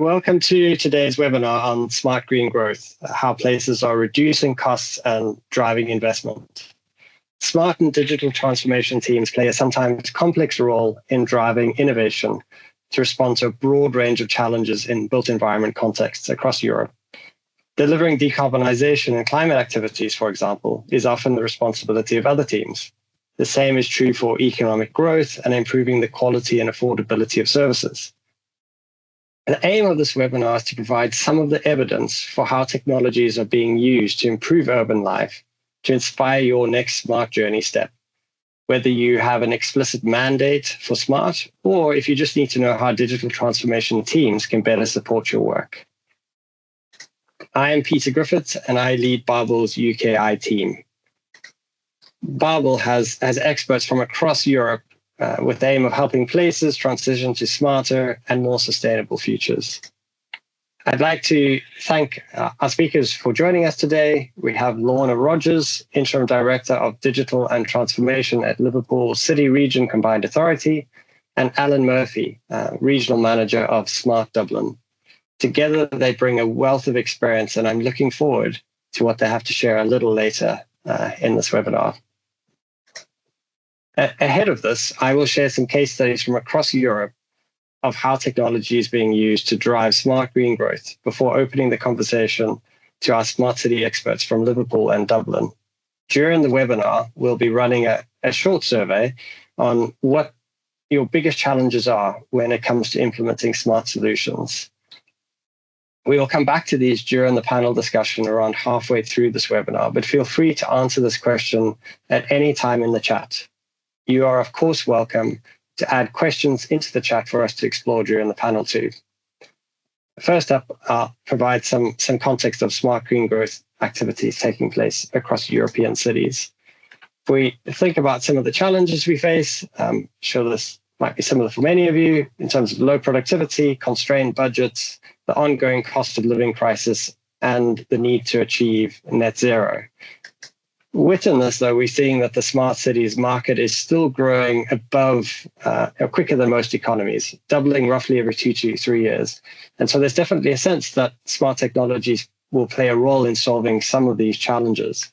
Welcome to today's webinar on smart green growth, how places are reducing costs and driving investment. Smart and digital transformation teams play a sometimes complex role in driving innovation to respond to a broad range of challenges in built environment contexts across Europe. Delivering decarbonization and climate activities, for example, is often the responsibility of other teams. The same is true for economic growth and improving the quality and affordability of services. The aim of this webinar is to provide some of the evidence for how technologies are being used to improve urban life, to inspire your next smart journey step, whether you have an explicit mandate for smart, or if you just need to know how digital transformation teams can better support your work. I am Peter Griffiths, and I lead BABLE's UKI team. BABLE has experts from across Europe with the aim of helping places transition to smarter and more sustainable futures. I'd like to thank our speakers for joining us today. We have Lorna Rogers, Interim Director of Digital and Transformation at Liverpool City Region Combined Authority, and Alan Murphy, Regional Manager of Smart Dublin. Together, they bring a wealth of experience, and I'm looking forward to what they have to share a little later in this webinar. Ahead of this, I will share some case studies from across Europe of how technology is being used to drive smart green growth before opening the conversation to our smart city experts from Liverpool and Dublin. During the webinar, we'll be running a short survey on what your biggest challenges are when it comes to implementing smart solutions. We will come back to these during the panel discussion around halfway through this webinar, but feel free to answer this question at any time in the chat. You are, of course, welcome to add questions into the chat for us to explore during the panel too. First up, I'll provide some context of smart green growth activities taking place across European cities. If we think about some of the challenges we face, I'm sure this might be similar for many of you in terms of low productivity, constrained budgets, the ongoing cost of living crisis, and the need to achieve net zero. Within this, though, we're seeing that the smart cities market is still growing above quicker than most economies, doubling roughly every 2 to 3 years. And so there's definitely a sense that smart technologies will play a role in solving some of these challenges.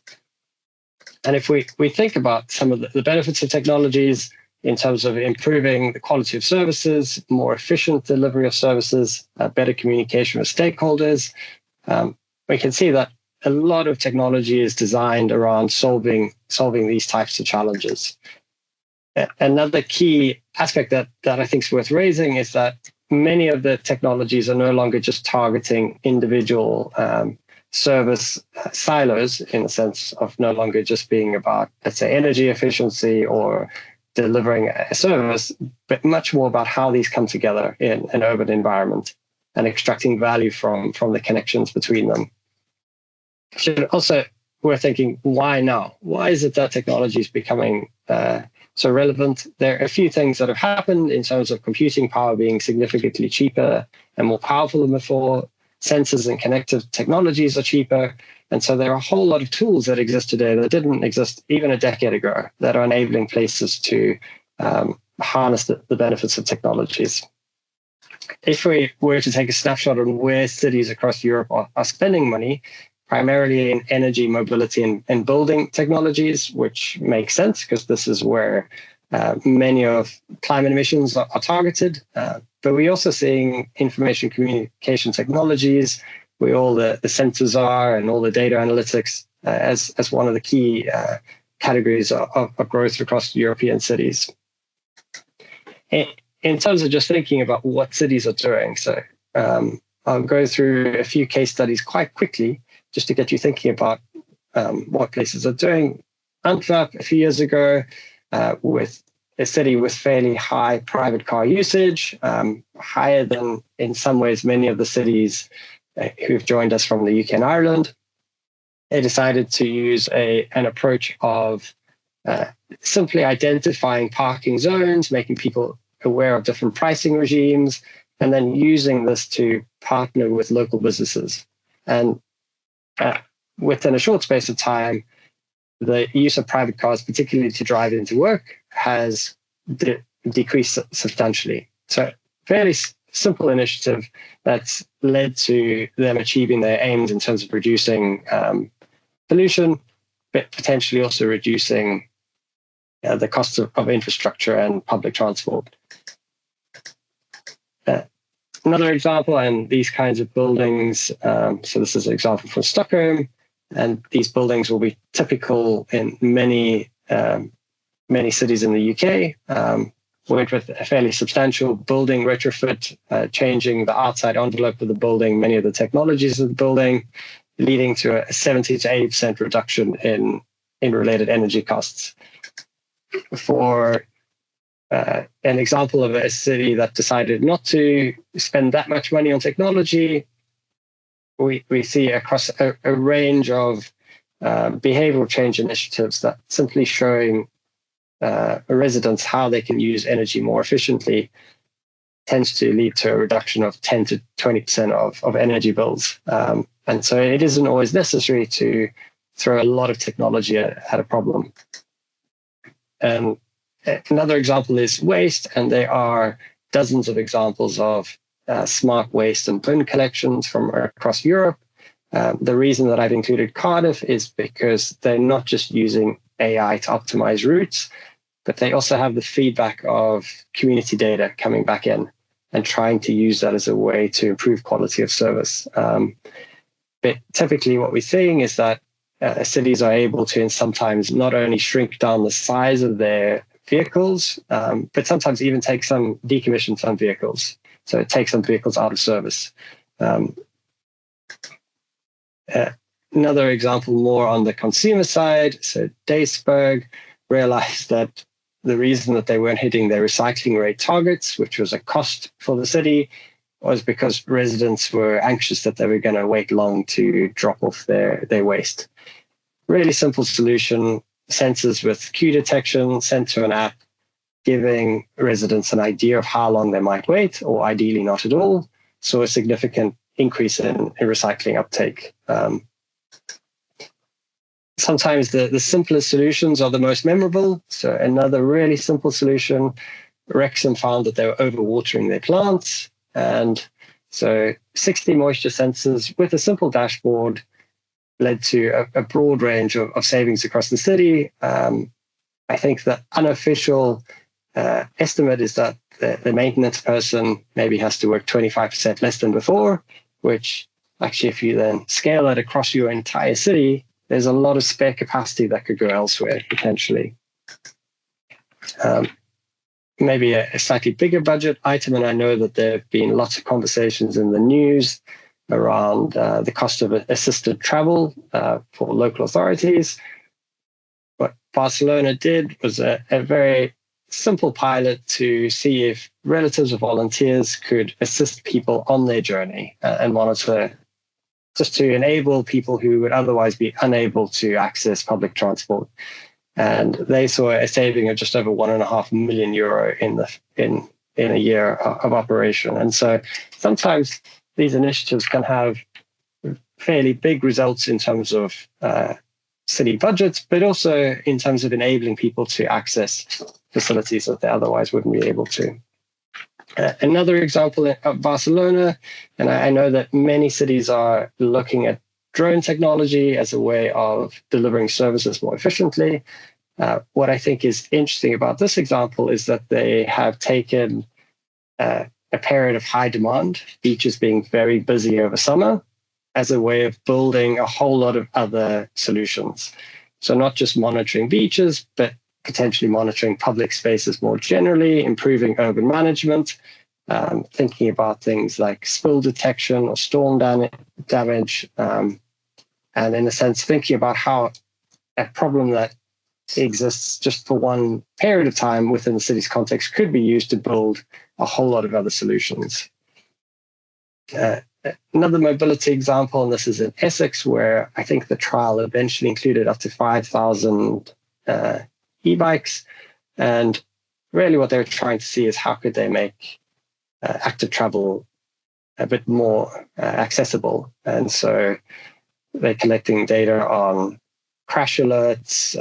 And if we think about some of the benefits of technologies in terms of improving the quality of services, more efficient delivery of services, better communication with stakeholders, we can see that a lot of technology is designed around solving these types of challenges. Another key aspect that I think is worth raising is that many of the technologies are no longer just targeting individual service silos, in the sense of no longer just being about, let's say, energy efficiency or delivering a service, but much more about how these come together in an urban environment and extracting value from the connections between them. Also, we're thinking, why now? Why is it that technology is becoming so relevant? There are a few things that have happened in terms of computing power being significantly cheaper and more powerful than before. Sensors and connective technologies are cheaper. And so there are a whole lot of tools that exist today that didn't exist even a decade ago that are enabling places to harness the benefits of technologies. If we were to take a snapshot on where cities across Europe are spending money, primarily in energy, mobility, and building technologies, which makes sense because this is where many of climate emissions are targeted. But we're also seeing information communication technologies, where all the sensors are and all the data analytics as one of the key categories of growth across European cities. In terms of just thinking about what cities are doing, so I'll go through a few case studies quite quickly, just to get you thinking about what places are doing. Antwerp, a few years ago, with a city with fairly high private car usage, higher than, in some ways, many of the cities who've joined us from the UK and Ireland. They decided to use an approach of simply identifying parking zones, making people aware of different pricing regimes, and then using this to partner with local businesses. And within a short space of time, the use of private cars, particularly to drive into work, has decreased substantially. So fairly simple initiative that's led to them achieving their aims in terms of reducing pollution, but potentially also reducing the cost of infrastructure and public transport. Another example, and these kinds of buildings, so this is an example from Stockholm, and these buildings will be typical in many cities in the UK, worked with a fairly substantial building retrofit, changing the outside envelope of the building, many of the technologies of the building, leading to a 70 to 80% reduction in related energy costs. For an example of a city that decided not to spend that much money on technology, we see across a range of behavioral change initiatives that simply showing residents how they can use energy more efficiently tends to lead to a reduction of 10 to 20% of energy bills. And so it isn't always necessary to throw a lot of technology at a problem. And another example is waste, and there are dozens of examples of smart waste and bin collections from across Europe. The reason that I've included Cardiff is because they're not just using AI to optimize routes, but they also have the feedback of community data coming back in and trying to use that as a way to improve quality of service. But typically what we're seeing is that cities are able to sometimes not only shrink down the size of their vehicles, but sometimes even decommission some vehicles. So it takes some vehicles out of service. Another example more on the consumer side. So Duisburg realized that the reason that they weren't hitting their recycling rate targets, which was a cost for the city, was because residents were anxious that they were going to wait long to drop off their waste. Really simple solution, sensors with queue detection sent to an app, giving residents an idea of how long they might wait, or ideally not at all. So a significant increase in recycling uptake. Sometimes the simplest solutions are the most memorable. So another really simple solution, Wrexham found that they were overwatering their plants. And so 60 moisture sensors with a simple dashboard led to a broad range of savings across the city. I think the unofficial estimate is that the maintenance person maybe has to work 25% less than before, which actually, if you then scale that across your entire city, there's a lot of spare capacity that could go elsewhere, potentially. Maybe a slightly bigger budget item, and I know that there have been lots of conversations in the news around the cost of assisted travel for local authorities. What Barcelona did was a very simple pilot to see if relatives or volunteers could assist people on their journey and monitor, just to enable people who would otherwise be unable to access public transport. And they saw a saving of just over €1.5 million in a year of operation. And so sometimes these initiatives can have fairly big results in terms of city budgets, but also in terms of enabling people to access facilities that they otherwise wouldn't be able to. Another example of Barcelona, and I know that many cities are looking at drone technology as a way of delivering services more efficiently. What I think is interesting about this example is that they have taken a period of high demand, beaches being very busy over summer, as a way of building a whole lot of other solutions. So not just monitoring beaches, but potentially monitoring public spaces more generally, improving urban management, thinking about things like spill detection or storm damage, and in a sense, thinking about how a problem that exists just for one period of time within the city's context could be used to build a whole lot of other solutions. Another mobility example, and this is in Essex, where I think the trial eventually included up to 5,000 e-bikes. And really what they're trying to see is how could they make active travel a bit more accessible. And so they're collecting data on crash alerts,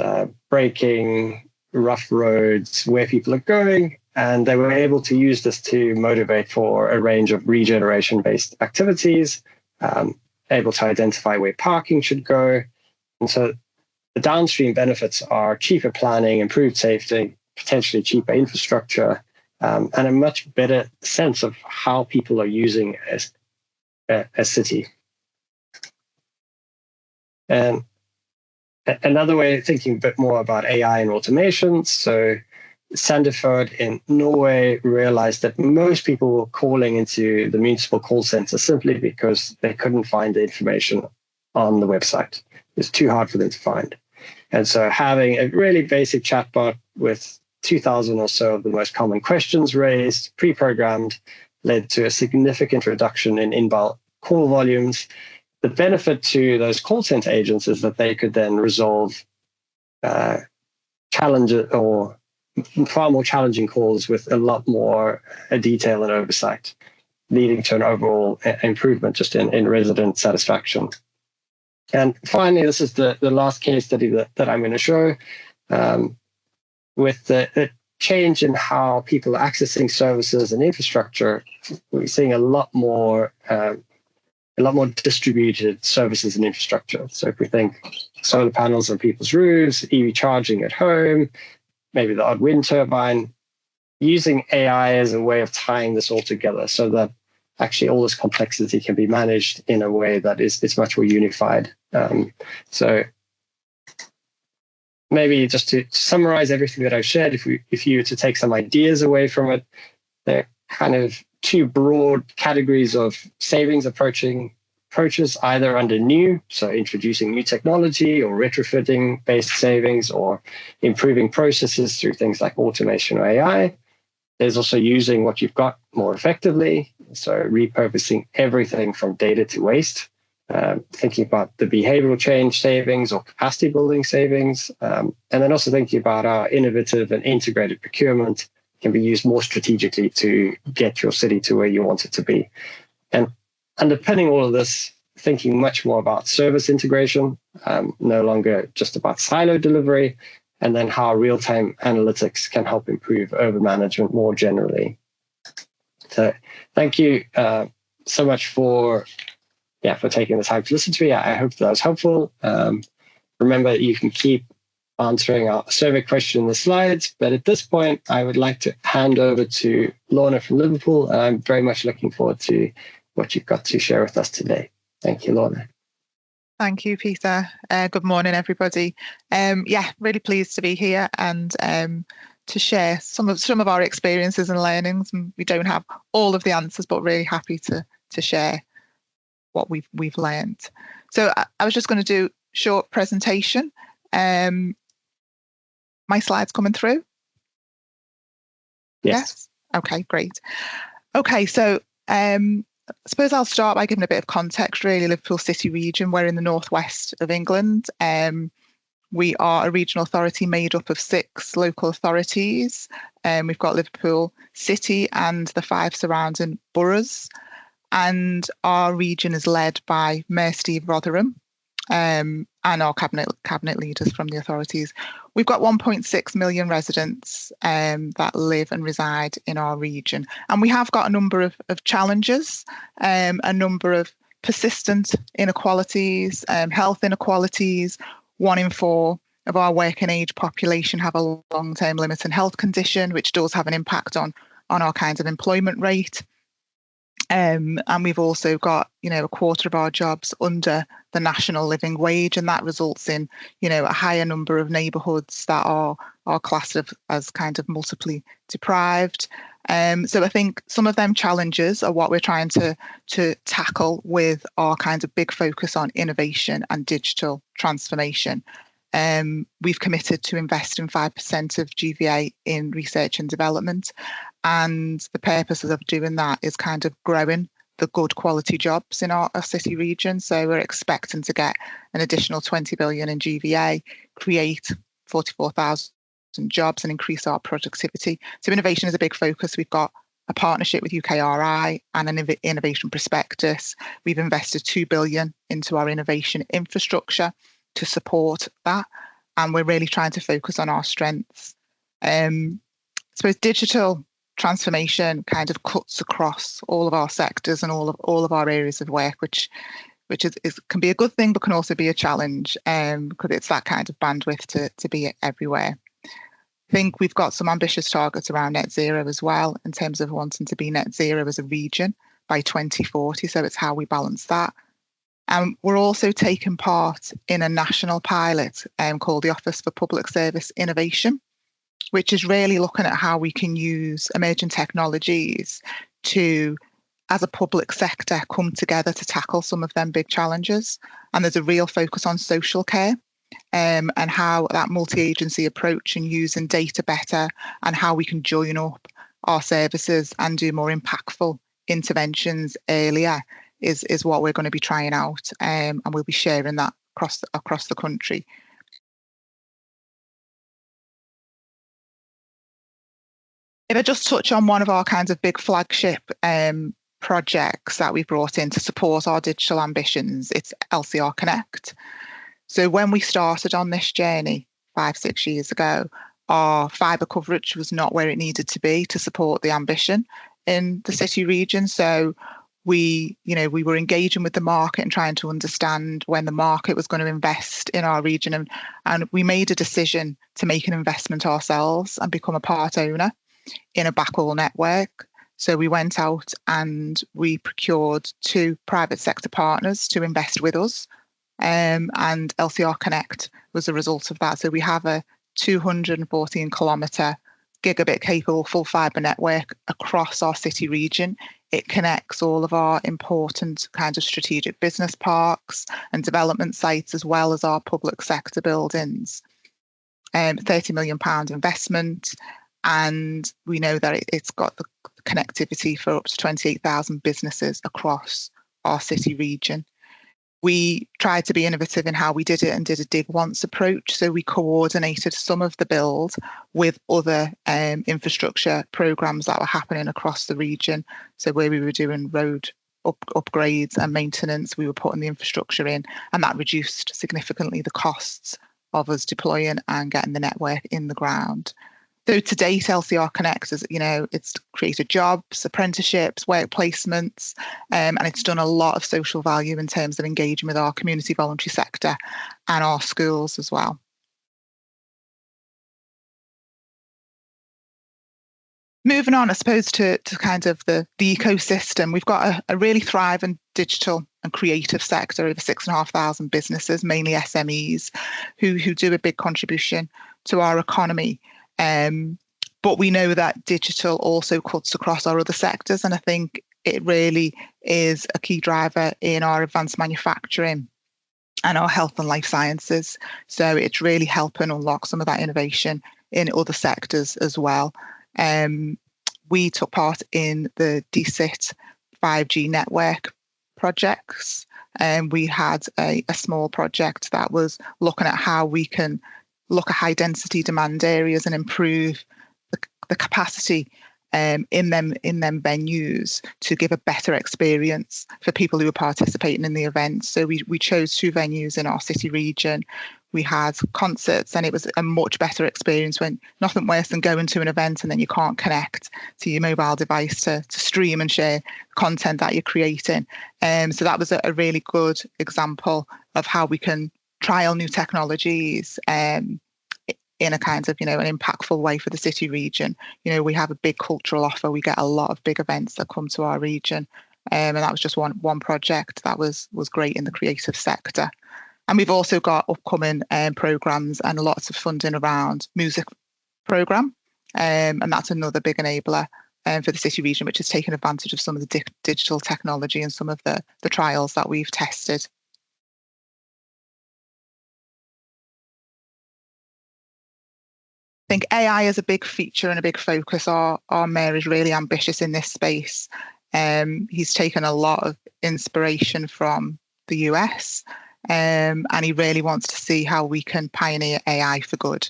braking, rough roads, where people are going, And they were able to use this to motivate for a range of regeneration-based activities, able to identify where parking should go. And so the downstream benefits are cheaper planning, improved safety, potentially cheaper infrastructure, and a much better sense of how people are using a city. And another way of thinking a bit more about AI and automation. So Sandefjord in Norway realized that most people were calling into the municipal call center simply because they couldn't find the information on the website. It's too hard for them to find. And so having a really basic chatbot with 2,000 or so of the most common questions raised, pre-programmed, led to a significant reduction in inbound call volumes. The benefit to those call center agents is that they could then resolve challenges or far more challenging calls with a lot more detail and oversight, leading to an overall improvement just in resident satisfaction. And finally, this is the last case study that I'm going to show. With the change in how people are accessing services and infrastructure, we're seeing a lot more distributed services and infrastructure. So if we think solar panels on people's roofs, EV charging at home, maybe the odd wind turbine, using AI as a way of tying this all together so that actually all this complexity can be managed in a way that is much more unified. So maybe just to summarize everything that I've shared, if you were to take some ideas away from it, there are kind of two broad categories of savings approaches, either under new, so introducing new technology, or retrofitting based savings, or improving processes through things like automation or AI. There's also using what you've got more effectively, so repurposing everything from data to waste, thinking about the behavioral change savings or capacity building savings, and then also thinking about how innovative and integrated procurement can be used more strategically to get your city to where you want it to be. And underpinning all of this, thinking much more about service integration, no longer just about silo delivery, and then how real-time analytics can help improve urban management more generally. So thank you so much for taking the time to listen to me. I hope that was helpful. Remember, you can keep answering our survey question in the slides, but at this point, I would like to hand over to Lorna from Liverpool, and I'm very much looking forward to what you've got to share with us today. Thank you, Lorna. Thank you, Peter. Good morning, everybody. Really pleased to be here and to share some of our experiences and learnings. And we don't have all of the answers, but really happy to share what we've learned. So I was just going to do a short presentation. My slides coming through? Yes. Okay, great. Okay, so I suppose I'll start by giving a bit of context, really. Liverpool City region, we're in the northwest of England. We are a regional authority made up of 6 local authorities. We've got Liverpool City and the 5 surrounding boroughs. And our region is led by Mayor Steve Rotherham and our cabinet leaders from the authorities. We've got 1.6 million residents that live and reside in our region. And we have got a number of challenges, a number of persistent inequalities, health inequalities. 1 in 4 of our working age population have a long-term limiting health condition, which does have an impact on our kind of employment rate. And we've also got, a quarter of our jobs under the national living wage, and that results in, a higher number of neighbourhoods that are classed as kind of multiply deprived. So I think some of them challenges are what we're trying to tackle with our kind of big focus on innovation and digital transformation. We've committed to invest in 5% of GVA in research and development. And the purpose of doing that is kind of growing the good quality jobs in our city region. So we're expecting to get an additional 20 billion in GVA, create 44,000 jobs and increase our productivity. So innovation is a big focus. We've got a partnership with UKRI and an innovation prospectus. We've invested 2 billion into our innovation infrastructure to support that. And we're really trying to focus on our strengths. suppose digital transformation kind of cuts across all of our sectors and all of our areas of work, which can be a good thing, but can also be a challenge, because it's that kind of bandwidth to be everywhere. I think we've got some ambitious targets around net zero as well, in terms of wanting to be net zero as a region by 2040. So it's how we balance that. And we're also taking part in a national pilot called the Office for Public Service Innovation, which is really looking at how we can use emerging technologies to, as a public sector, come together to tackle some of them big challenges. And there's a real focus on social care, and how that multi-agency approach and using data better, and how we can join up our services and do more impactful interventions earlier is what we're going to be trying out, and we'll be sharing that across the country. If I just touch on one of our kinds of big flagship projects that we brought in to support our digital ambitions, it's LCR Connect. So when we started on this journey 5-6 years ago, our fibre coverage was not where it needed to be to support the ambition in the city region. So we were engaging with the market and trying to understand when the market was going to invest in our region. And we made a decision to make an investment ourselves and become a part owner in a backhaul network. So we went out and we procured 2 private sector partners to invest with us. And LCR Connect was a result of that. So we have a 214 kilometre gigabit capable full fibre network across our city region. It connects all of our important kinds of strategic business parks and development sites, as well as our public sector buildings. £30 million investment, and we know that it's got the connectivity for up to 28,000 businesses across our city region. We tried to be innovative in how we did it and did a dig once approach. So we coordinated some of the build with other infrastructure programs that were happening across the region. So where we were doing road upgrades and maintenance, we were putting the infrastructure in, and that reduced significantly the costs of us deploying and getting the network in the ground. So to date, LCR Connect is, it's created jobs, apprenticeships, work placements, and it's done a lot of social value in terms of engaging with our community voluntary sector and our schools as well. Moving on, I suppose, to kind of the ecosystem, we've got a really thriving digital and creative sector, over 6,500 businesses, mainly SMEs, who do a big contribution to our economy. But we know that digital also cuts across our other sectors, and I think it really is a key driver in our advanced manufacturing and our health and life sciences. So it's really helping unlock some of that innovation in other sectors as well. We took part in the DSIT 5G network projects, and we had a small project that was looking at how we can look at high density demand areas and improve the capacity in them venues to give a better experience for people who are participating in the event. So we chose 2 venues in our city region. We had concerts, and it was a much better experience, when nothing worse than going to an event and then you can't connect to your mobile device to stream and share content that you're creating. So that was a really good example of how we can trial new technologies in a kind of, an impactful way for the city region. We have a big cultural offer. We get a lot of big events that come to our region. And that was just one project that was great in the creative sector. And we've also got upcoming programmes and lots of funding around music programme. And that's another big enabler for the city region, which has taken advantage of some of the digital technology and some of the trials that we've tested. I think AI is a big feature and a big focus. Our mayor is really ambitious in this space. He's taken a lot of inspiration from the US, and he really wants to see how we can pioneer AI for good.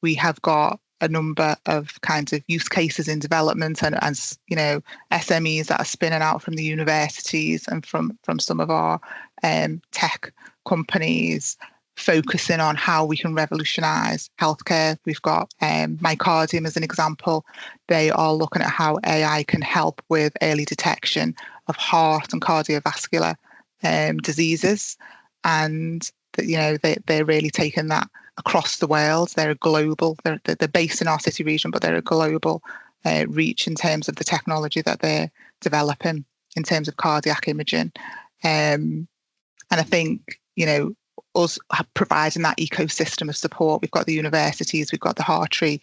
We have got a number of kinds of use cases in development, and SMEs that are spinning out from the universities and from some of our tech companies focusing on how we can revolutionise healthcare. We've got Mycardium as an example. They are looking at how AI can help with early detection of heart and cardiovascular diseases, and they're really taking that across the world. They're a global. They're based in our city region, but they're a global reach in terms of the technology that they're developing in terms of cardiac imaging. And I think us providing that ecosystem of support. We've got the universities, we've got the Hartree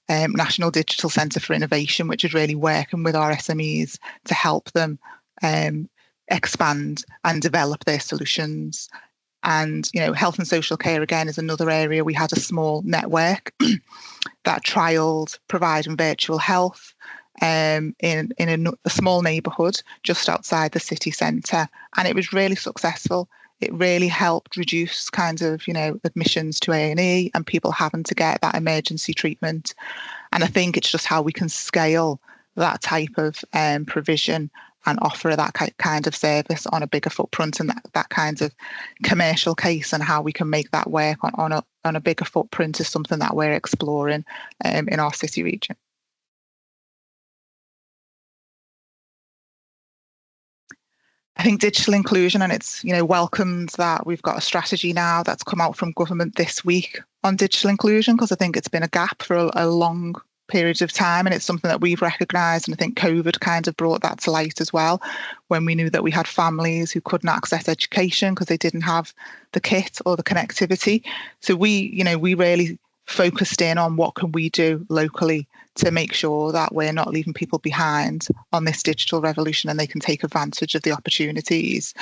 National Digital Centre for Innovation, which is really working with our SMEs to help them expand and develop their solutions. And health and social care again is another area. We had a small network that trialled providing virtual health in a small neighbourhood just outside the city centre, and it was really successful. It really helped reduce kind of admissions to A&E and people having to get that emergency treatment. And I think it's just how we can scale that type of provision and offer that kind of service on a bigger footprint, and that kind of commercial case, and how we can make that work on a bigger footprint is something that we're exploring in our city region. I think digital inclusion, and it's welcomed that we've got a strategy now that's come out from government this week on digital inclusion, because I think it's been a gap for a long period of time, and it's something that we've recognised, and I think COVID kind of brought that to light as well, when we knew that we had families who couldn't access education because they didn't have the kit or the connectivity. So we really focused in on what can we do locally to make sure that we're not leaving people behind on this digital revolution and they can take advantage of the opportunities.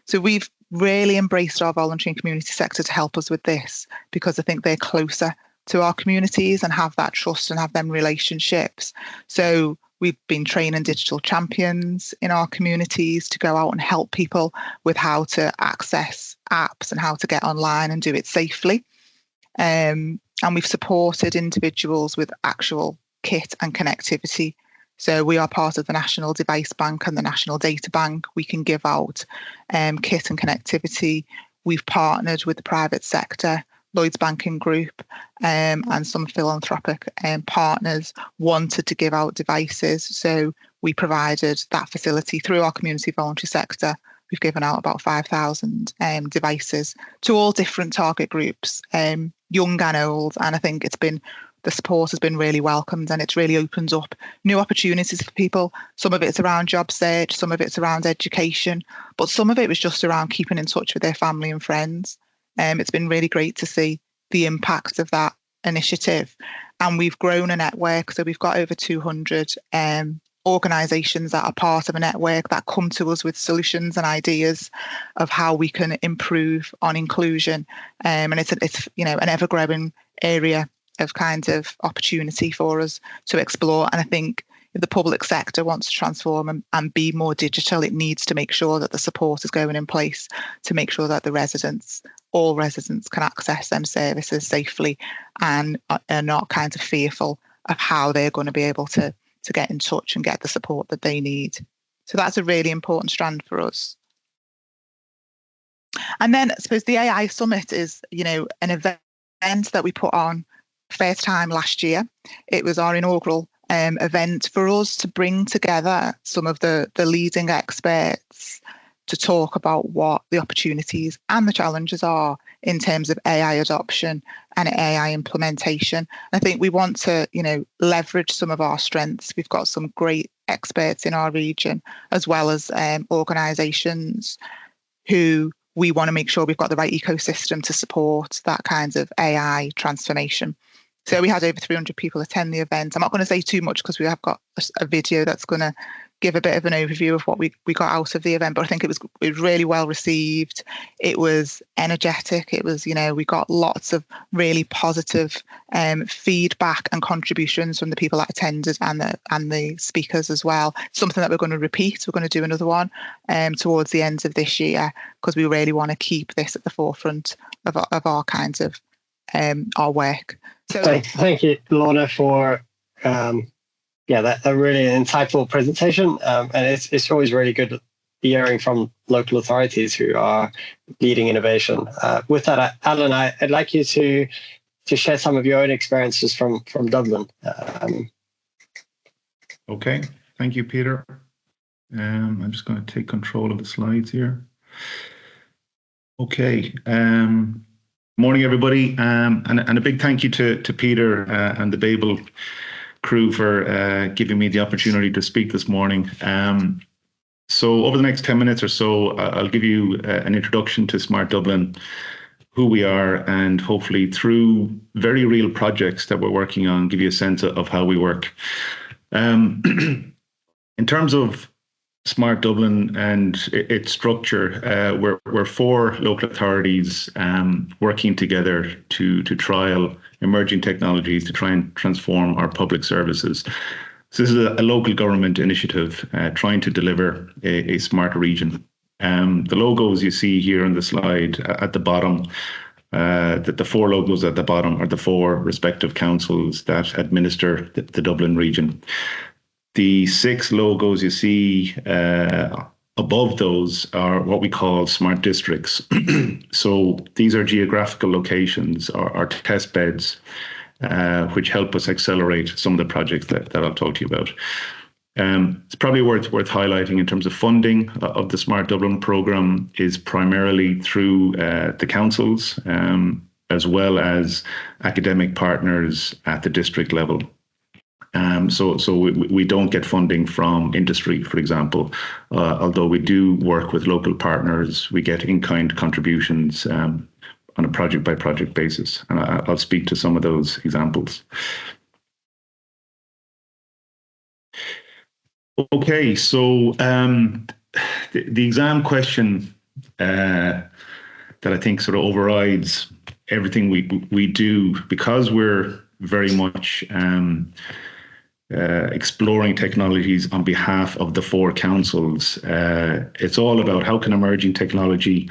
So we've really embraced our voluntary and community sector to help us with this, because I think they're closer to our communities and have that trust and have them relationships. So we've been training digital champions in our communities to go out and help people with how to access apps and how to get online and do it safely. And we've supported individuals with actual kit and connectivity. So we are part of the National Device Bank and the National Data Bank. We can give out kit and connectivity. We've partnered with the private sector, Lloyds Banking Group, and some philanthropic partners wanted to give out devices. So we provided that facility through our community voluntary sector. We've given out about 5,000 devices to all different target groups, young and old. And I think the support has been really welcomed, and it's really opened up new opportunities for people. Some of it's around job search, some of it's around education, but some of it was just around keeping in touch with their family and friends. It's been really great to see the impact of that initiative. And we've grown a network. So we've got over 200 organisations that are part of a network that come to us with solutions and ideas of how we can improve on inclusion. And it's an ever-growing area of kind of opportunity for us to explore. And I think if the public sector wants to transform and be more digital, it needs to make sure that the support is going in place to make sure that all residents can access them services safely and are not kind of fearful of how they're going to be able to get in touch and get the support that they need. So that's a really important strand for us. And then I suppose the AI Summit is, an event that we put on first time last year. It was our inaugural event for us to bring together some of the leading experts to talk about what the opportunities and the challenges are in terms of AI adoption and AI implementation. I think we want to, leverage some of our strengths. We've got some great experts in our region, as well as organisations who we want to make sure we've got the right ecosystem to support that kind of AI transformation. So we had over 300 people attend the event. I'm not going to say too much because we have got a video that's going to give a bit of an overview of what we got out of the event, but I think it was really well received. It was energetic. It was, we got lots of really positive feedback and contributions from the people that attended and the speakers as well. Something that we're going to repeat. We're going to do another one towards the end of this year, because we really want to keep this at the forefront of our kinds of our work. So thank you, Lorna, for that really insightful presentation. And it's always really good be hearing from local authorities who are leading innovation. With that, Alan, I'd like you to share some of your own experiences from Dublin. Okay, thank you, Peter. I'm just going to take control of the slides here. Okay, morning everybody, and a big thank you to Peter and the BABLE crew for giving me the opportunity to speak this morning. So over the next 10 minutes or so, I'll give you an introduction to Smart Dublin, who we are, and hopefully through very real projects that we're working on, give you a sense of how we work. In terms of Smart Dublin and its structure, we're 4 local authorities working together to trial emerging technologies to try and transform our public services. So this is a local government initiative trying to deliver a smart region. The logos you see here on the slide at the bottom, the 4 logos at the bottom are the 4 respective councils that administer the Dublin region. The 6 logos you see above those are what we call smart districts. So these are geographical locations or test beds which help us accelerate some of the projects that I'll talk to you about. It's probably worth highlighting in terms of funding of the Smart Dublin programme is primarily through the councils as well as academic partners at the district level. So we don't get funding from industry, for example, although we do work with local partners. We get in-kind contributions on a project-by-project basis, and I'll speak to some of those examples. Okay, so the exam question that I think sort of overrides everything we do, because we're very much exploring technologies on behalf of the 4 councils. It's all about how can emerging technology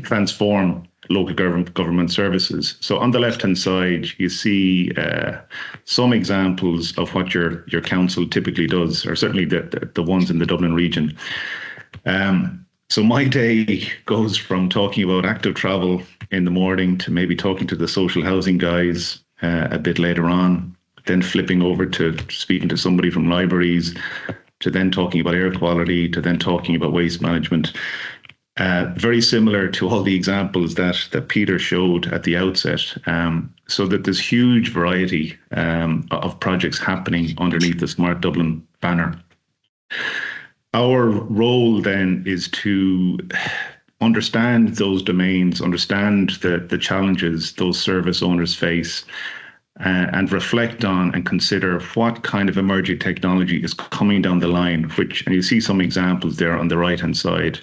transform local government services. So on the left-hand side, you see some examples of what your council typically does, or certainly the ones in the Dublin region. So my day goes from talking about active travel in the morning to maybe talking to the social housing guys a bit later on, then flipping over to speaking to somebody from libraries, to then talking about air quality, to then talking about waste management. Very similar to all the examples that Peter showed at the outset, so that there's huge variety of projects happening underneath the Smart Dublin banner. Our role then is to understand those domains, understand the challenges those service owners face, and reflect on and consider what kind of emerging technology is coming down the line, and you see some examples there on the right-hand side,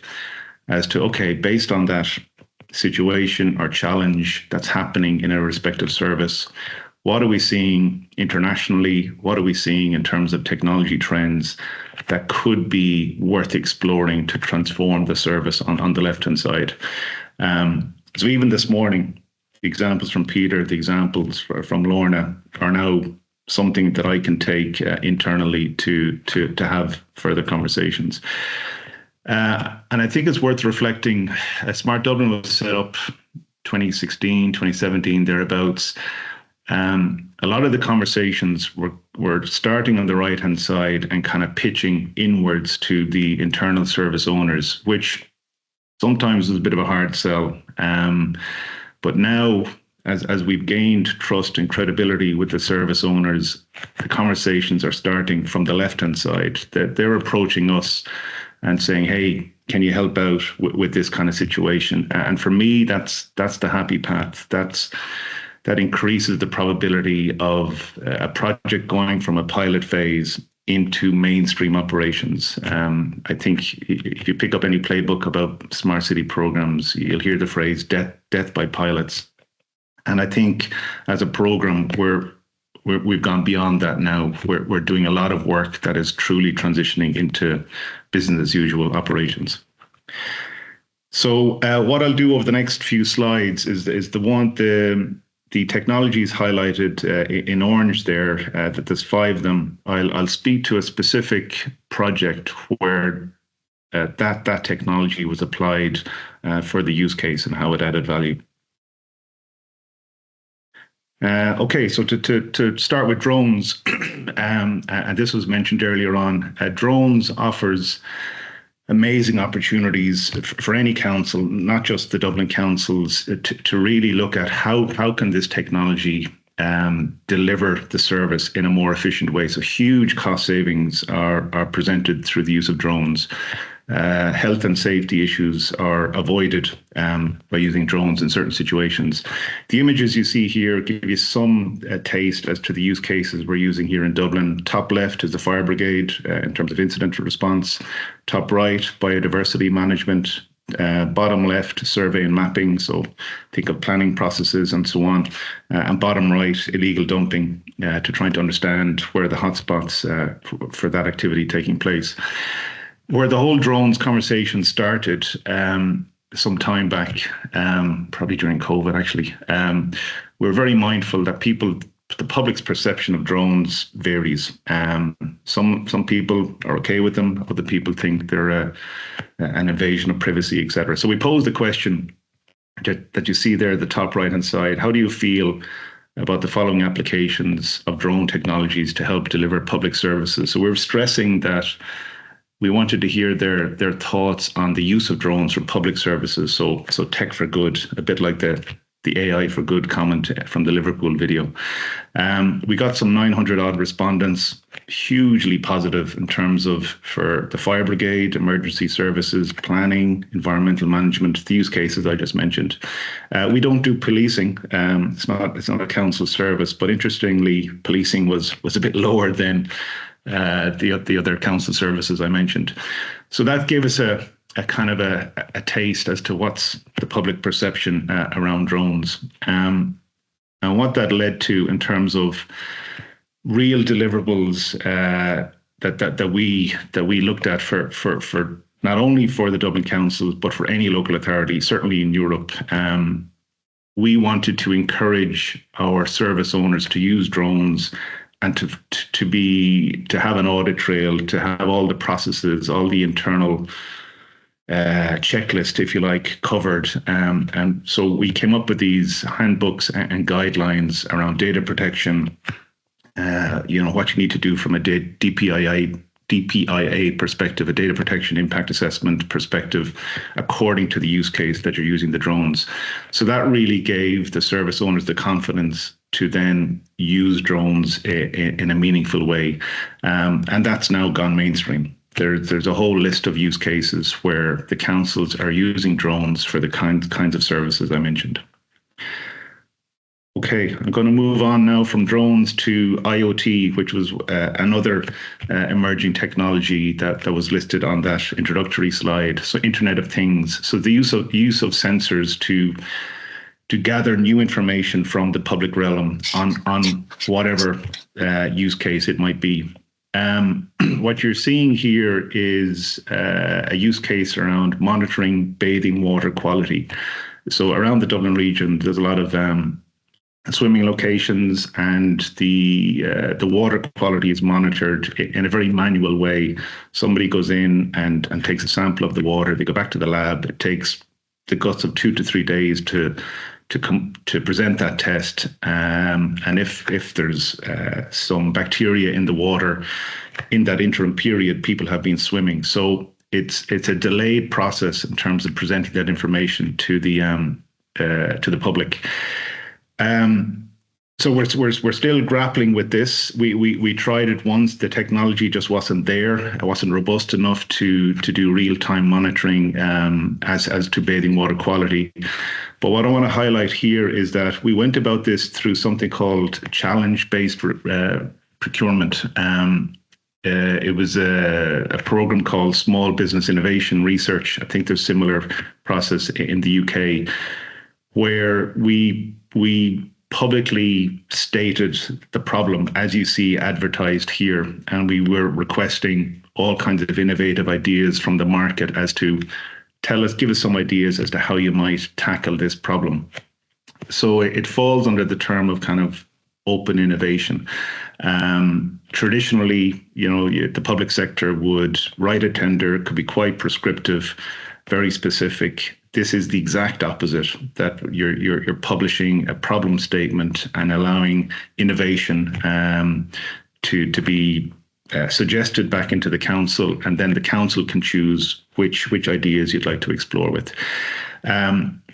as to, okay, based on that situation or challenge that's happening in a respective service, what are we seeing internationally? What are we seeing in terms of technology trends that could be worth exploring to transform the service on the left-hand side? So even this morning, the examples from Peter, the examples from Lorna are now something that I can take internally to have further conversations. And I think it's worth reflecting, Smart Dublin was set up 2016, 2017, thereabouts. A lot of the conversations were starting on the right-hand side and kind of pitching inwards to the internal service owners, which sometimes is a bit of a hard sell. But now, as we've gained trust and credibility with the service owners, the conversations are starting from the left-hand side, that they're approaching us and saying, hey, can you help out with this kind of situation? And for me, that's the happy path. That increases the probability of a project going from a pilot phase into mainstream operations. I think if you pick up any playbook about smart city programs, you'll hear the phrase death by pilots. And I think as a program, we've gone beyond that now. We're doing a lot of work that is truly transitioning into business as usual operations. So what I'll do over the next few slides is the technologies highlighted in orange there, that there's 5 of them. I'll speak to a specific project where that technology was applied for the use case and how it added value. Okay, so to start with drones, and this was mentioned earlier on, drones offers amazing opportunities for any council, not just the Dublin councils, to really look at how can this technology deliver the service in a more efficient way. So huge cost savings are presented through the use of drones. Health and safety issues are avoided by using drones in certain situations. The images you see here give you some taste as to the use cases we're using here in Dublin. Top left is the fire brigade in terms of incident response. Top right, biodiversity management. Bottom left, survey and mapping, so think of planning processes and so on. And bottom right, illegal dumping, to trying to understand where the hotspots for that activity taking place. Where the whole drones conversation started some time back, probably during COVID actually, we're very mindful that the public's perception of drones varies. Some people are okay with them, other people think they're an invasion of privacy, etc. So we posed the question that you see there at the top right-hand side. How do you feel about the following applications of drone technologies to help deliver public services? So we're stressing that we wanted to hear their thoughts on the use of drones for public services. So tech for good, a bit like the AI for good comment from the Liverpool video. We got some 900 odd respondents, hugely positive in terms of for the fire brigade, emergency services, planning, environmental management, the use cases I just mentioned. We don't do policing. It's not a council service, but interestingly, policing was a bit lower than the other council services I mentioned. So that gave us a kind of a taste as to what's the public perception around drones, and what that led to in terms of real deliverables that we looked at for not only for the Dublin Council but for any local authority, certainly in Europe. We wanted to encourage our service owners to use drones and to have an audit trail, to have all the processes, all the internal checklist, if you like, covered. And so we came up with these handbooks and guidelines around data protection, what you need to do from a DPIA perspective, a data protection impact assessment perspective, according to the use case that you're using the drones. So that really gave the service owners the confidence to then use drones in a meaningful way. And that's now gone mainstream. There's a whole list of use cases where the councils are using drones for the kinds of services I mentioned. Okay, I'm going to move on now from drones to IoT, which was another emerging technology that was listed on that introductory slide. So Internet of Things. So the use of sensors to gather new information from the public realm on whatever use case it might be. What you're seeing here is a use case around monitoring bathing water quality. So around the Dublin region, there's a lot of swimming locations, and the water quality is monitored in a very manual way. Somebody goes in and takes a sample of the water. They go back to the lab. It takes the guts of 2 to 3 days to present that test, and if there's some bacteria in the water in that interim period, people have been swimming. So it's a delayed process in terms of presenting that information to the public. So we're still grappling with this. We tried it once. The technology just wasn't there. It wasn't robust enough to do real-time monitoring as to bathing water quality. But what I want to highlight here is that we went about this through something called challenge-based procurement. It was a program called Small Business Innovation Research. I think there's a similar process in the UK, where we publicly stated the problem as you see advertised here, and we were requesting all kinds of innovative ideas from the market as to give us some ideas as to how you might tackle this problem. So it falls under the term of kind of open innovation. Traditionally, the public sector would write a tender, it could be quite prescriptive, very specific. This is the exact opposite, that you're publishing a problem statement and allowing innovation to be suggested back into the council, and then the council can choose which ideas you'd like to explore with.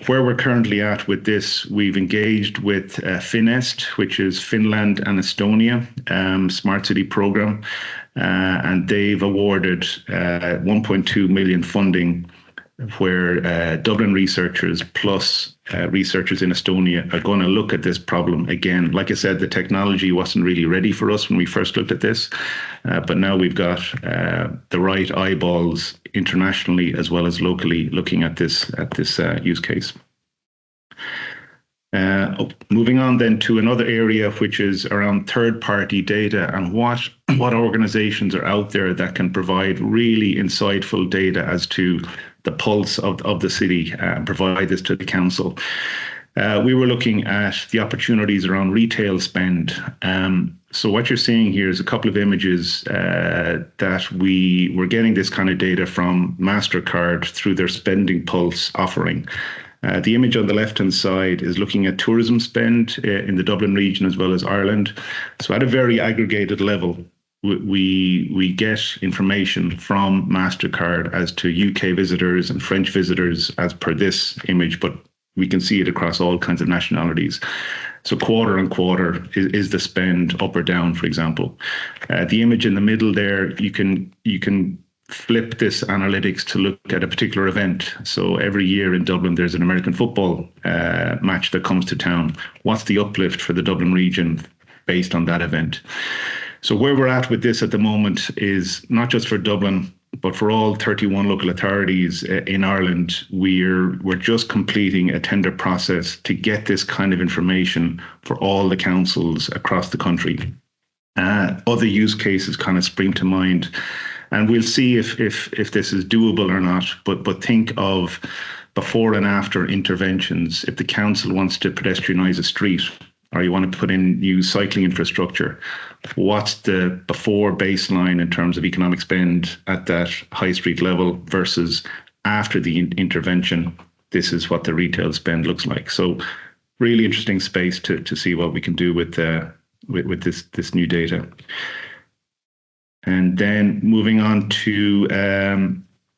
Where we're currently at with this, we've engaged with Finest, which is Finland and Estonia Smart City program, and they've awarded 1.2 million funding, where Dublin researchers plus researchers in Estonia are going to look at this problem again. Like I said, the technology wasn't really ready for us when we first looked at this, but now we've got the right eyeballs internationally as well as locally looking at this use case. Moving on then to another area, which is around third-party data and what organizations are out there that can provide really insightful data as to the pulse of the city and provide this to the council. We were looking at the opportunities around retail spend. So what you're seeing here is a couple of images that we were getting this kind of data from MasterCard through their Spending Pulse offering. The image on the left-hand side is looking at tourism spend in the Dublin region as well as Ireland. So at a very aggregated level, we get information from MasterCard as to UK visitors and French visitors as per this image, but we can see it across all kinds of nationalities. So quarter on quarter is the spend up or down, for example. The image in the middle there, you can flip this analytics to look at a particular event. So every year in Dublin, there's an American football match that comes to town. What's the uplift for the Dublin region based on that event? So where we're at with this at the moment is not just for Dublin, but for all 31 local authorities in Ireland. We're just completing a tender process to get this kind of information for all the councils across the country. Other use cases kind of spring to mind, and we'll see if this is doable or not. But think of before and after interventions. If the council wants to pedestrianise a street, or you want to put in new cycling infrastructure, what's the before baseline in terms of economic spend at that high street level versus after the intervention? This is what the retail spend looks like. So really interesting space to see what we can do with this new data. And then moving on to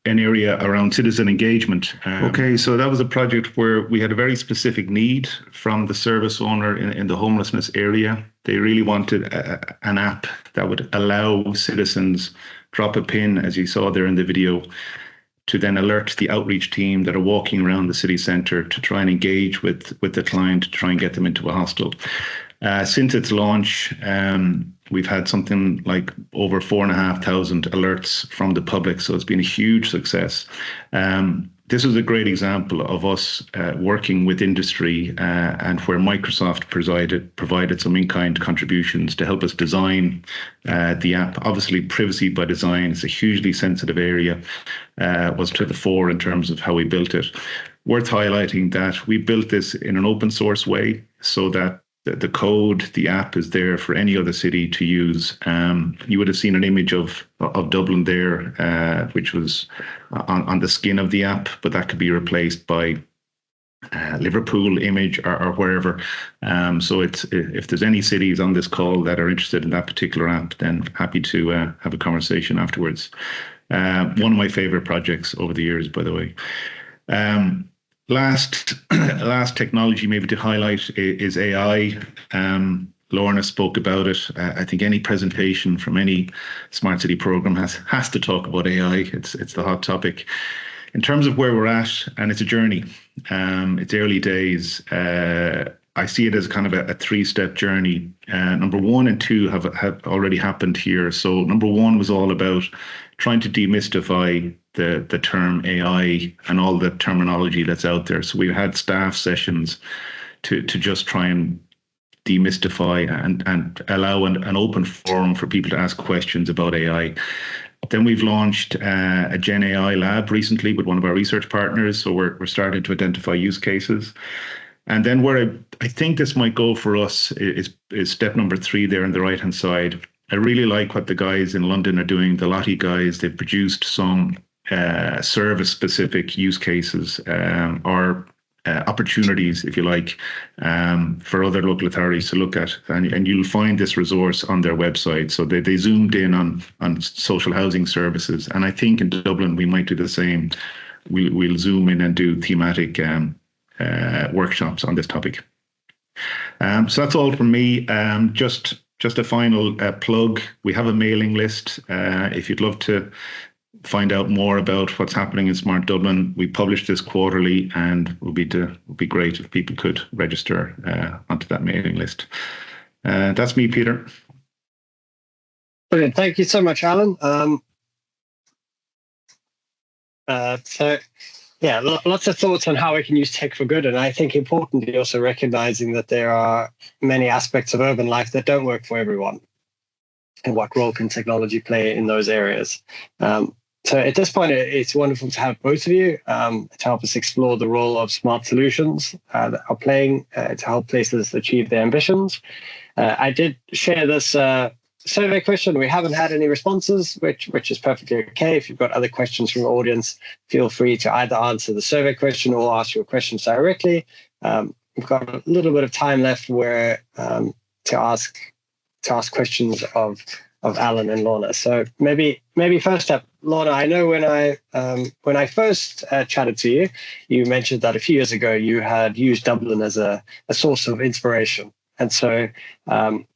an area around citizen engagement. Okay, so that was a project where we had a very specific need from the service owner in the homelessness area. They really wanted an app that would allow citizens drop a pin, as you saw there in the video, to then alert the outreach team that are walking around the city centre to try and engage with the client, to try and get them into a hostel. Since its launch, we've had something like over 4,500 alerts from the public, so it's been a huge success. This is a great example of us working with industry and where Microsoft provided some in-kind contributions to help us design the app. Obviously, privacy by design is a hugely sensitive area, was to the fore in terms of how we built it. Worth highlighting that we built this in an open source way so that the code, the app is there for any other city to use. You would have seen an image of Dublin there, which was on the skin of the app, but that could be replaced by Liverpool image or wherever. So if there's any cities on this call that are interested in that particular app, then happy to have a conversation afterwards. One of my favorite projects over the years, by the way. Last technology maybe to highlight is AI. Lorna spoke about it. I think any presentation from any smart city program has to talk about AI. It's the hot topic. In terms of where we're at, and it's a journey. It's early days. I see it as kind of a three-step journey. Number 1 and 2 have already happened here. So number 1 was all about trying to demystify the term AI and all the terminology that's out there. So we've had staff sessions to just try and demystify and allow an open forum for people to ask questions about AI. Then we've launched a Gen AI lab recently with one of our research partners. So we're starting to identify use cases. And then where I think this might go for us is step number 3 there on the right-hand side. I really like what the guys in London are doing, the Lottie guys. They've produced some service-specific use cases or opportunities, if you like, for other local authorities to look at. And you'll find this resource on their website. So they zoomed in on social housing services. And I think in Dublin, we might do the same. We'll zoom in and do thematic workshops on this topic. So that's all from me. Just a final plug. We have a mailing list. If you'd love to find out more about what's happening in Smart Dublin, we publish this quarterly, and it would be great if people could register onto that mailing list. That's me, Peter. Brilliant. Thank you so much, Alan. Lots of thoughts on how we can use tech for good. And I think importantly also recognizing that there are many aspects of urban life that don't work for everyone. And what role can technology play in those areas? So at this point, it's wonderful to have both of you to help us explore the role of smart solutions that are playing to help places achieve their ambitions. I did share this survey question. We haven't had any responses, which is perfectly okay. If you've got other questions from the audience, feel free to either answer the survey question or ask your questions directly. We've got a little bit of time left where to ask questions of Alan and Lorna. So maybe first up, Lorna, I know when I first chatted to you, you mentioned that a few years ago you had used Dublin as a source of inspiration. And so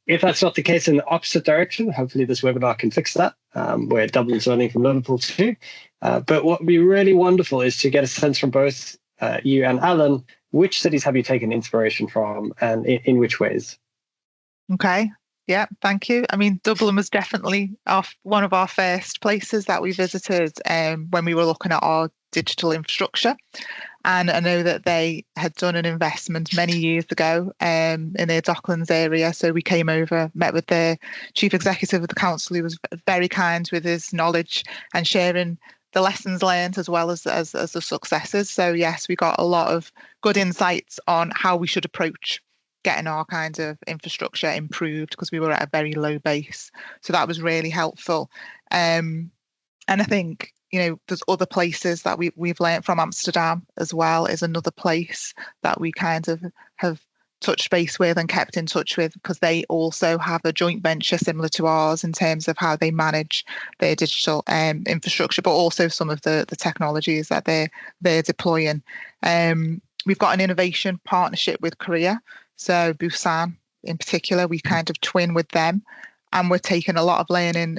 if that's not the case in the opposite direction, hopefully this webinar can fix that, where Dublin's learning from Liverpool too. But what would be really wonderful is to get a sense from both you and Alan, which cities have you taken inspiration from and in which ways? Okay. Yeah, thank you. I mean, Dublin was definitely one of our first places that we visited when we were looking at our digital infrastructure. And I know that they had done an investment many years ago in their Docklands area. So we came over, met with the chief executive of the council, who was very kind with his knowledge and sharing the lessons learned as well as the successes. So yes, we got a lot of good insights on how we should approach getting our kind of infrastructure improved, because we were at a very low base. So that was really helpful. And I think, there's other places that we've learned from. Amsterdam as well is another place that we kind of have touched base with and kept in touch with, because they also have a joint venture similar to ours in terms of how they manage their digital infrastructure, but also some of the technologies that they're deploying. We've got an innovation partnership with Korea. So Busan in particular, we kind of twin with them, and we're taking a lot of learning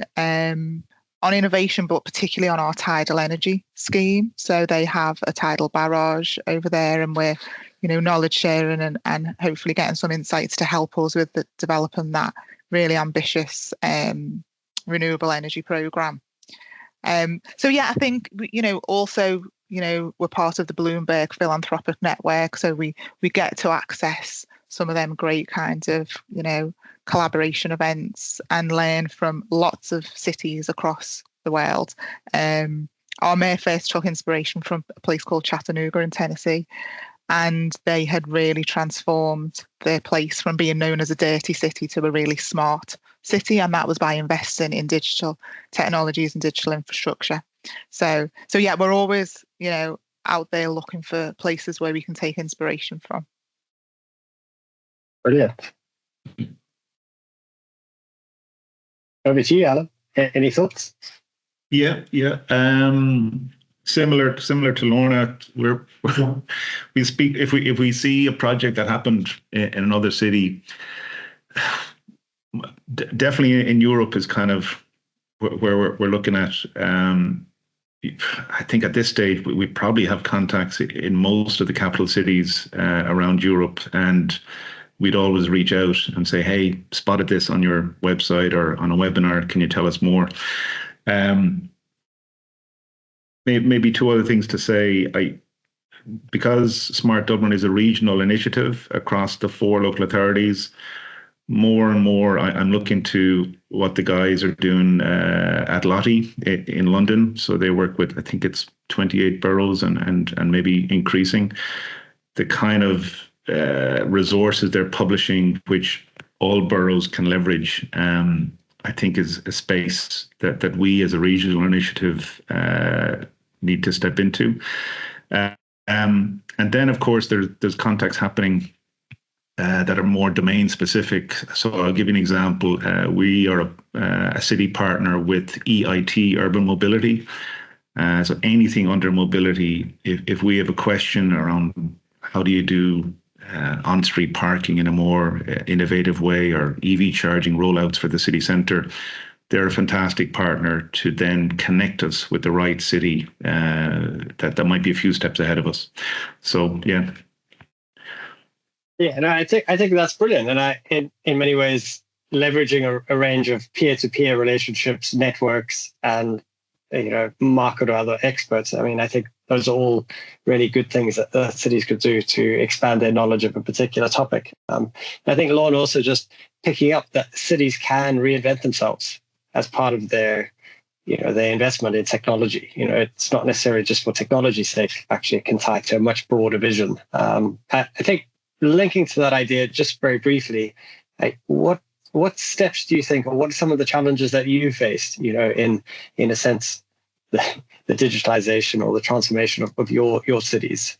on innovation, but particularly on our tidal energy scheme. So they have a tidal barrage over there, and we're, knowledge sharing and hopefully getting some insights to help us with developing that really ambitious renewable energy program. So yeah, I think, also, we're part of the Bloomberg Philanthropic Network. So we get to access some of them great kinds of, collaboration events and learn from lots of cities across the world. Our mayor first took inspiration from a place called Chattanooga in Tennessee, and they had really transformed their place from being known as a dirty city to a really smart city, and that was by investing in digital technologies and digital infrastructure. So yeah, we're always, out there looking for places where we can take inspiration from. Brilliant. Over to you, Alan. Any thoughts? Yeah. Similar to Lorna, we speak if we see a project that happened in another city. Definitely in Europe is kind of where we're looking at. I think at this stage we probably have contacts in most of the capital cities around Europe, and we'd always reach out and say, hey, spotted this on your website or on a webinar. Can you tell us more? Maybe two other things to say. Because Smart Dublin is a regional initiative across the 4 local authorities, more and more I'm looking to what the guys are doing at Lottie in London. So they work with, I think it's 28 boroughs and maybe increasing. The kind of resources they're publishing, which all boroughs can leverage, I think is a space that we as a regional initiative need to step into. And then, of course, there's contacts happening that are more domain specific. So I'll give you an example. We are a city partner with EIT, Urban Mobility. So anything under mobility, if we have a question around how do you do on-street parking in a more innovative way, or EV charging rollouts for the city centre, they're a fantastic partner to then connect us with the right city that might be a few steps ahead of us. So, yeah. Yeah, no, I think that's brilliant. And in many ways, leveraging a range of peer-to-peer relationships, networks, and market or other experts. I mean, I think those are all really good things that cities could do to expand their knowledge of a particular topic. I think Lorna also just picking up that cities can reinvent themselves as part of their investment in technology. It's not necessarily just for technology's sake. Actually, it can tie to a much broader vision. I think linking to that idea, just very briefly, what steps do you think, or what are some of the challenges that you faced, in a sense, the digitalization or the transformation of your cities?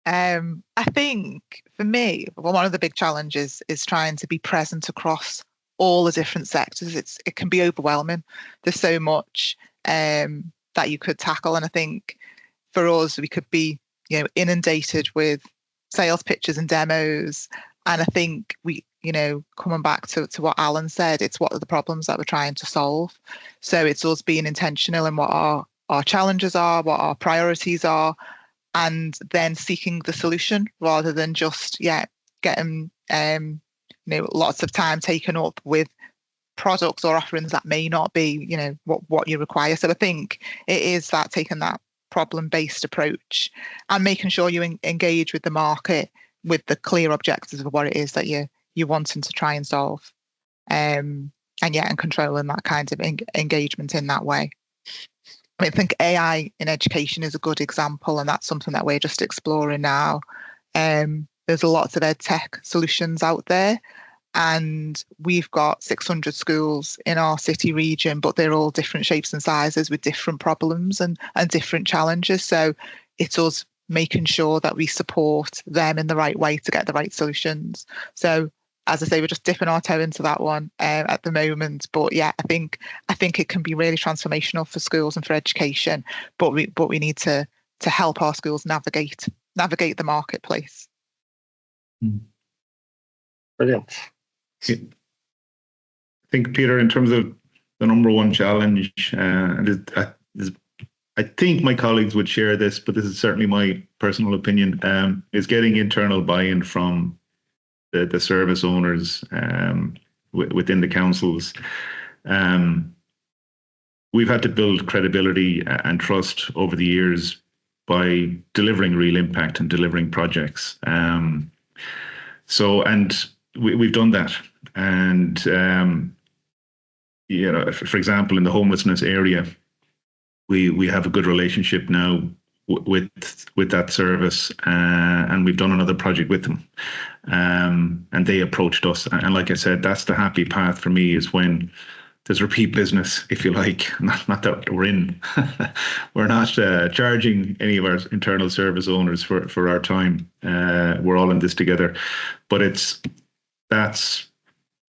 I think for me, one of the big challenges is trying to be present across all the different sectors. It can be overwhelming. There's so much that you could tackle, and I think for us, we could be inundated with sales pitches and demos. And I think we, coming back to what Alan said, it's what are the problems that we're trying to solve. So it's us being intentional in what our challenges are, what our priorities are, and then seeking the solution rather than just getting lots of time taken up with products or offerings that may not be what you require. So I think it is that taking that problem-based approach and making sure you engage with the market with the clear objectives of what it is that you're wanting to try and solve, and controlling that kind of engagement in that way. I think AI in education is a good example, and that's something that we're just exploring now. There's lots of ed tech solutions out there, and we've got 600 schools in our city region, but they're all different shapes and sizes with different problems and different challenges. So it's us making sure that we support them in the right way to get the right solutions. So as I say, we're just dipping our toe into that one at the moment. But I think it can be really transformational for schools and for education. But we need to help our schools navigate the marketplace. Brilliant. I think, Peter, in terms of the number one challenge, I think my colleagues would share this, but this is certainly my personal opinion, is getting internal buy-in from the service owners within the councils. We've had to build credibility and trust over the years by delivering real impact and delivering projects. We've done that. And, for example, in the homelessness area, we have a good relationship now with that service, and we've done another project with them, and they approached us. And like I said, that's the happy path for me, is when there's repeat business, if you like. Not that we're not charging any of our internal service owners for our time. We're all in this together, but that's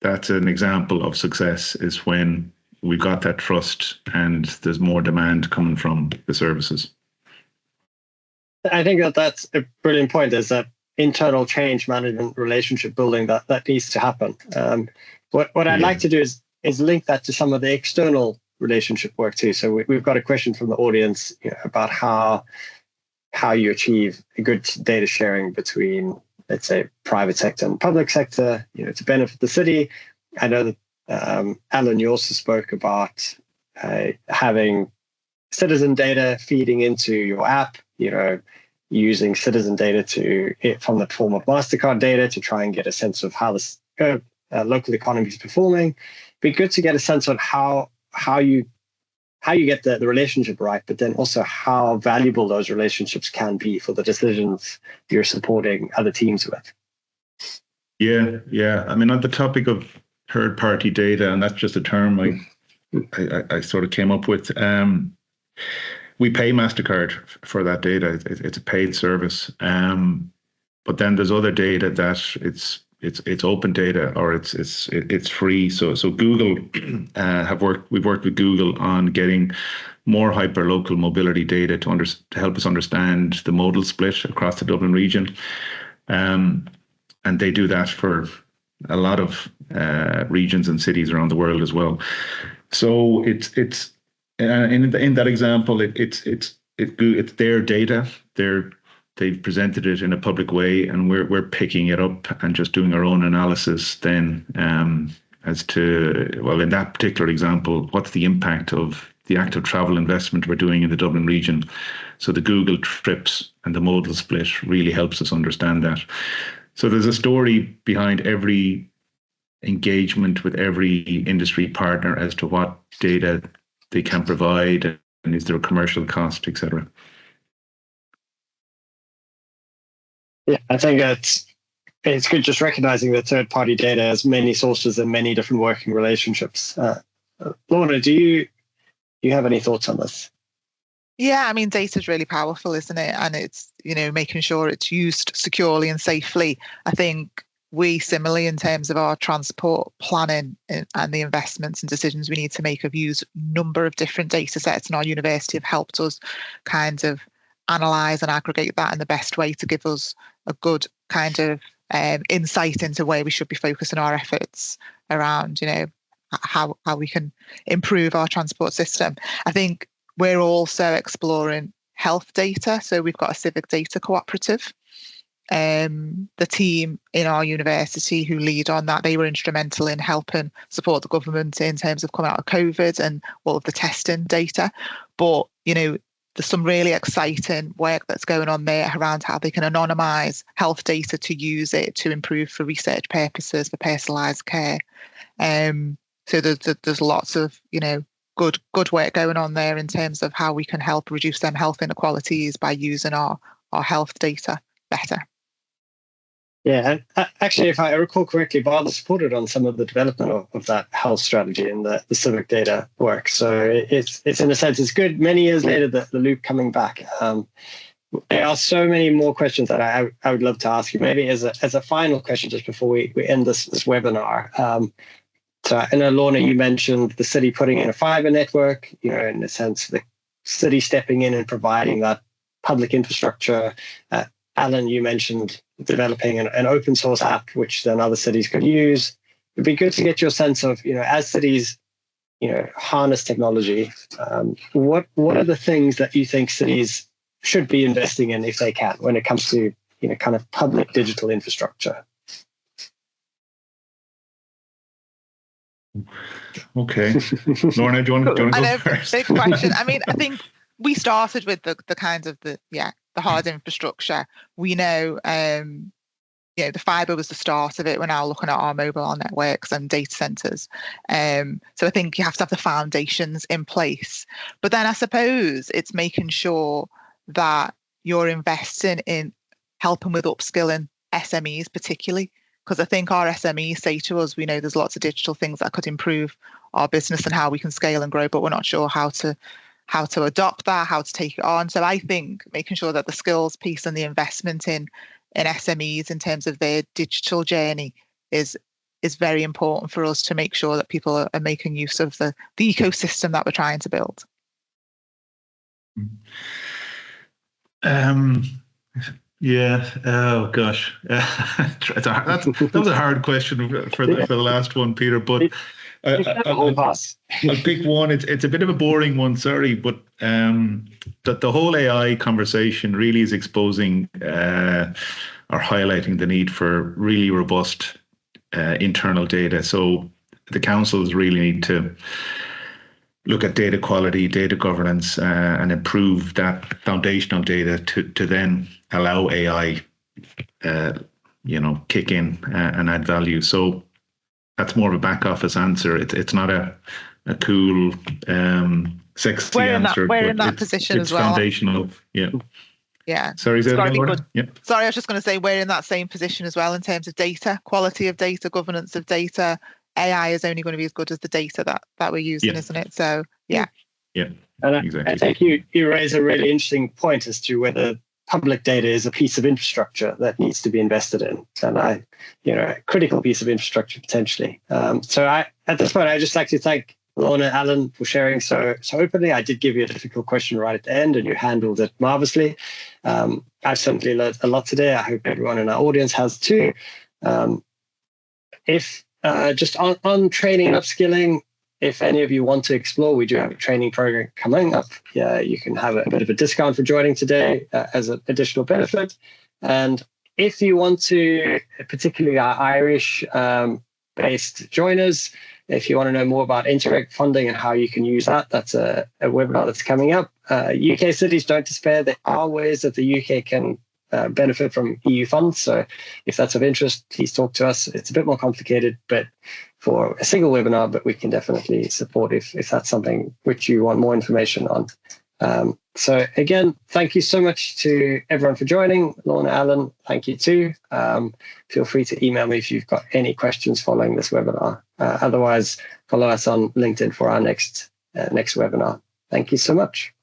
an example of success, is when we've got that trust and there's more demand coming from the services. I think that's a brilliant point. There's that internal change management relationship building that needs to happen. What I'd like to do is link that to some of the external relationship work too. So we've got a question from the audience about how you achieve a good data sharing between, let's say, private sector and public sector, to benefit the city. I know that Alan, you also spoke about having citizen data feeding into your app, using citizen data from the form of MasterCard data to try and get a sense of how the local economy is performing. It'd be good to get a sense on how you how you get the relationship right, but then also how valuable those relationships can be for the decisions you're supporting other teams with. Yeah. I mean, on the topic of third-party data, and that's just a term I sort of came up with. We pay MasterCard for that data. It's a paid service. But then there's other data that it's open data, or it's free. So Google we've worked with Google on getting more hyperlocal mobility data to help us understand the modal split across the Dublin region. And they do that for a lot of regions and cities around the world as well. So it's in that example, it's their data. They've presented it in a public way, and we're picking it up and just doing our own analysis then as to, well, in that particular example, what's the impact of the active travel investment we're doing in the Dublin region. So the Google trips and the modal split really helps us understand that. So there's a story behind every engagement with every industry partner as to what data they can provide, and is there a commercial cost, etc. Yeah, I think it's good just recognizing that third-party data has many sources and many different working relationships. Lorna, do you have any thoughts on this? Yeah, I mean, data is really powerful, isn't it? And it's, making sure it's used securely and safely. I think we similarly, in terms of our transport planning and the investments and decisions we need to make, have used a number of different data sets, and our university have helped us kind of analyse and aggregate that in the best way to give us a good kind of insight into where we should be focusing our efforts around, how we can improve our transport system. I think we're also exploring health data. So we've got a civic data cooperative. The team in our university who lead on that, they were instrumental in helping support the government in terms of coming out of COVID and all of the testing data. But, there's some really exciting work that's going on there around how they can anonymise health data to use it to improve for research purposes, for personalised care. So there's lots of, good work going on there in terms of how we can help reduce them health inequalities by using our health data better. Yeah, and actually, if I recall correctly, BABLE supported on some of the development of that health strategy and the civic data work. So it's in a sense, it's good many years later that the loop coming back. There are so many more questions that I would love to ask you. Maybe as a final question, just before we end this webinar. So I know, Lorna, you mentioned the city putting in a fibre network, in a sense, the city stepping in and providing that public infrastructure. Alan, you mentioned developing an open source app, which then other cities could use. It'd be good to get your sense of, as cities, harness technology, what are the things that you think cities should be investing in if they can when it comes to, kind of public digital infrastructure? Okay. Lorna, do you want to go first? Big question. I mean, I think we started with the kind of the hard infrastructure. We know, the fibre was the start of it. We're now looking at our mobile networks and data centres. So I think you have to have the foundations in place. But then I suppose it's making sure that you're investing in helping with upskilling SMEs particularly, because I think our SMEs say to us, we know there's lots of digital things that could improve our business and how we can scale and grow, but we're not sure how to adopt that, how to take it on. So I think making sure that the skills piece and the investment in SMEs in terms of their digital journey is very important for us to make sure that people are making use of the ecosystem that we're trying to build. Yeah. Oh gosh, that was a hard question for the last one, Peter. But I'll pick one. It's a bit of a boring one, sorry, but the whole AI conversation really is exposing or highlighting the need for really robust internal data. So the councils really need to look at data quality, data governance, and improve that foundational data to then allow AI, kick in and add value. So that's more of a back office answer. It's not a cool sexy answer. We're in that position as well. It's foundational. Yeah. Yeah. Sorry, is that Lorna? Yeah. Sorry, I was just going to say we're in that same position as well in terms of data, quality of data, governance of data. AI is only going to be as good as the data that we're using, isn't it? So yeah. Yeah. And exactly. I think you raise a really interesting point as to whether public data is a piece of infrastructure that needs to be invested in, and a critical piece of infrastructure potentially. So at this point, I'd just like to thank Lorna, Alan, for sharing so openly. I did give you a difficult question right at the end, and you handled it marvelously. I've certainly learned a lot today. I hope everyone in our audience has too. If just on training and upskilling, if any of you want to explore, we do have a training program coming up. Yeah, you can have a bit of a discount for joining today as an additional benefit. And if you want to, particularly our Irish-based joiners, if you want to know more about Interim funding and how you can use that, that's a webinar that's coming up. UK cities, don't despair. There are ways that the UK can benefit from EU funds. So if that's of interest, please talk to us. It's a bit more complicated, but for a single webinar, but we can definitely support if that's something which you want more information on. So again, thank you so much to everyone for joining. Lorna, Alan, thank you too. Feel free to email me if you've got any questions following this webinar. Otherwise, follow us on LinkedIn for our next webinar. Thank you so much.